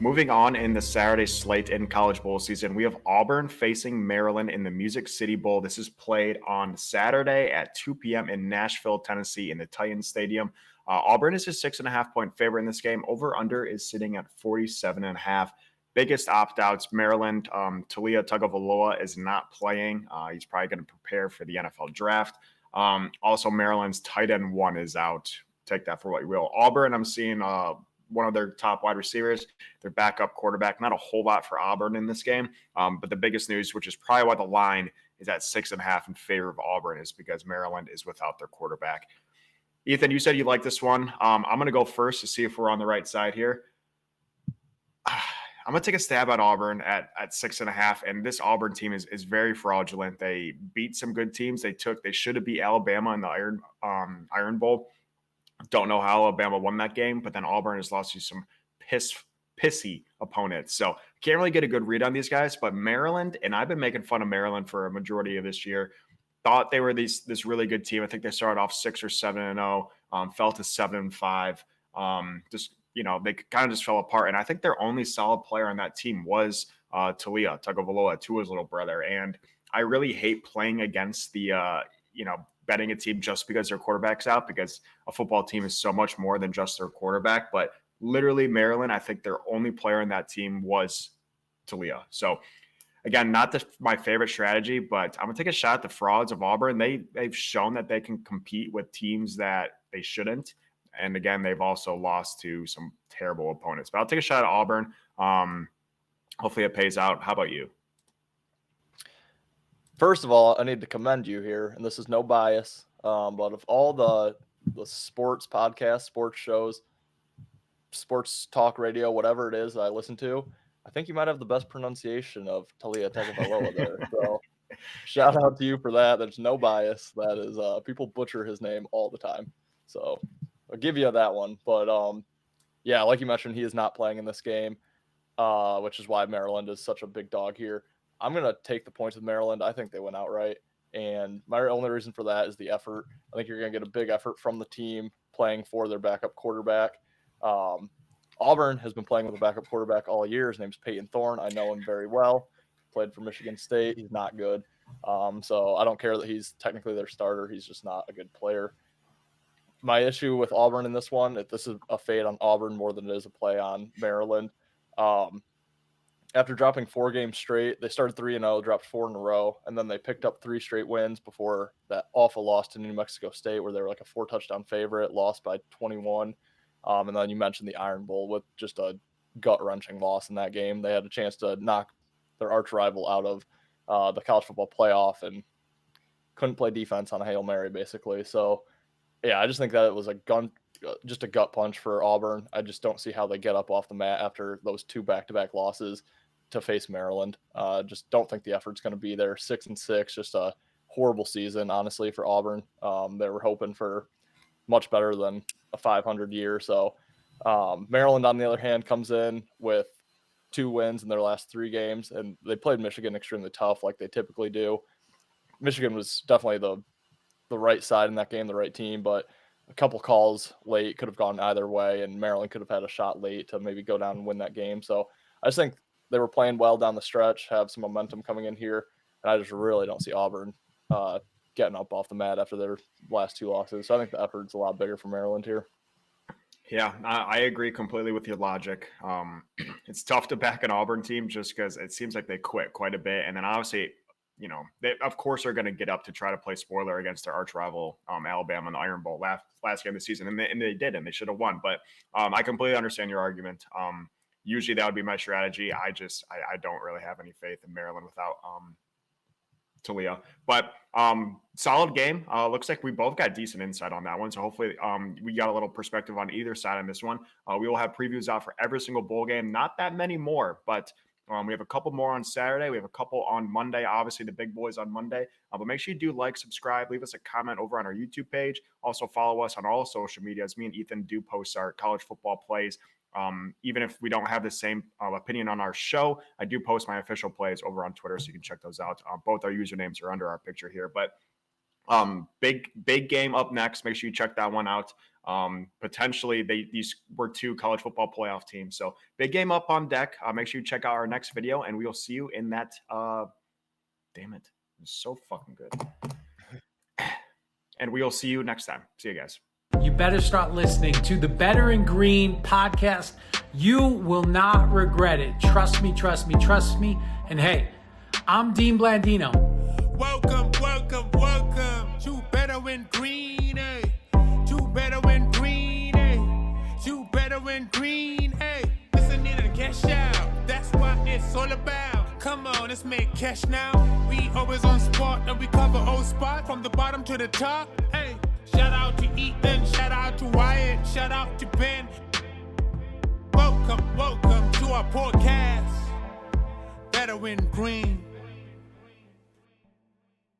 Moving on in the Saturday slate in college bowl season, we have Auburn facing Maryland in the Music City Bowl. This is played on Saturday at 2 p.m. in Nashville, Tennessee, in the Titan Stadium. Auburn is a 6.5-point favorite in this game. Over/under is sitting at 47.5. Biggest opt-outs, Maryland. Talia Tagovailoa is not playing. He's probably going to prepare for the NFL draft. Also, Maryland's tight end one is out. Take that for what you will. Auburn, I'm seeing one of their top wide receivers, their backup quarterback. Not a whole lot for Auburn in this game, but the biggest news, which is probably why the line is at 6.5 in favor of Auburn, is because Maryland is without their quarterback. Ethan, you said you like this one. I'm going to go first to see if we're on the right side here. I'm going to take a stab at Auburn at 6.5, and this Auburn team is very fraudulent. They beat some good teams. They should have beat Alabama in the Iron Bowl. Don't know how Alabama won that game, but then Auburn has lost to some pissy opponents. So can't really get a good read on these guys. But Maryland, and I've been making fun of Maryland for a majority of this year, thought they were this really good team. I think they started off 6 or 7-0, fell to 7-5. They kind of just fell apart. And I think their only solid player on that team was Talia Tagovailoa, Tua's little brother. And I really hate playing against the betting a team just because their quarterback's out, because a football team is so much more than just their quarterback. But literally Maryland, I think their only player in that team was Talia. So again, not my favorite strategy, but I'm going to take a shot at the frauds of Auburn. They've shown that they can compete with teams that they shouldn't. And again, they've also lost to some terrible opponents. But I'll take a shot at Auburn. Hopefully it pays out. How about you? First of all, I need to commend you here, and this is no bias, but of all the sports podcasts, sports shows, sports talk radio, whatever it is that I listen to, I think you might have the best pronunciation of Talia Tagovailoa there. So shout out to you for that. There's no bias. That is, people butcher his name all the time. So I'll give you that one. But yeah, like you mentioned, he is not playing in this game, which is why Maryland is such a big dog here. I'm going to take the points with Maryland. I think they went outright. And my only reason for that is the effort. I think you're going to get a big effort from the team playing for their backup quarterback. Auburn has been playing with a backup quarterback all year. His name's Peyton Thorne. I know him very well. Played for Michigan State. He's not good. So I don't care that he's technically their starter. He's just not a good player. My issue with Auburn in this one, if this is a fade on Auburn more than it is a play on Maryland, after dropping 4 games straight, they started 3-0, dropped 4 in a row, and then they picked up 3 straight wins before that awful loss to New Mexico State, where they were like a 4-touchdown favorite, lost by 21. And then you mentioned the Iron Bowl with just a gut-wrenching loss in that game. They had a chance to knock their arch rival out of the college football playoff and couldn't play defense on a Hail Mary, basically. So, yeah, I just think that it was just a gut punch for Auburn. I just don't see how they get up off the mat after those 2 back-to-back losses to face Maryland. Just don't think the effort's going to be there. 6-6, just a horrible season, honestly, for Auburn. They were hoping for much better than a 500 year. So Maryland, on the other hand, comes in with 2 wins in their last 3 games, and they played Michigan extremely tough like they typically do. Michigan was definitely the right side in that game, the right team, but a couple calls late could have gone either way, and Maryland could have had a shot late to maybe go down and win that game. So I just think they were playing well down the stretch, have some momentum coming in here, and I just really don't see Auburn getting up off the mat after their last 2 losses. So I think the effort's a lot bigger for Maryland here. Yeah, I agree completely with your logic. It's tough to back an Auburn team just because it seems like they quit quite a bit. And then obviously, they of course are going to get up to try to play spoiler against their arch rival, Alabama, in the Iron Bowl last game of the season. And they did, and they should have won. But I completely understand your argument. Usually that would be my strategy. I don't really have any faith in Maryland without Talia. But solid game. Looks like we both got decent insight on that one. So hopefully we got a little perspective on either side on this one. We will have previews out for every single bowl game. Not that many more, but we have a couple more on Saturday. We have a couple on Monday. Obviously, the big boys on Monday. But make sure you do like, subscribe, leave us a comment over on our YouTube page. Also follow us on all social medias. Me and Ethan do post our college football plays. Even if we don't have the same opinion on our show, I do post my official plays over on Twitter, so you can check those out. Both our usernames are under our picture here. But Big game up next. Make sure you check that one out. Potentially these were 2 college football playoff teams. So big game up on deck. Make sure you check out our next video, and we will see you in that. Damn it. It's so fucking good. And we will see you next time. See you guys. You better start listening to the Better in Green podcast. You will not regret it. Trust me, trust me, trust me. And hey, I'm Dean Blandino. Welcome, welcome, welcome to Better in Green, eh? To Better in Green, eh? To Better in Green, eh? Listen in and cash out. That's what it's all about. Come on, let's make cash now. We always on spot and we cover all spot from the bottom to the top. Hey, shout out to Ethan, shout out to Wyatt, shout out to Ben. Welcome, welcome to our podcast. Better in Green.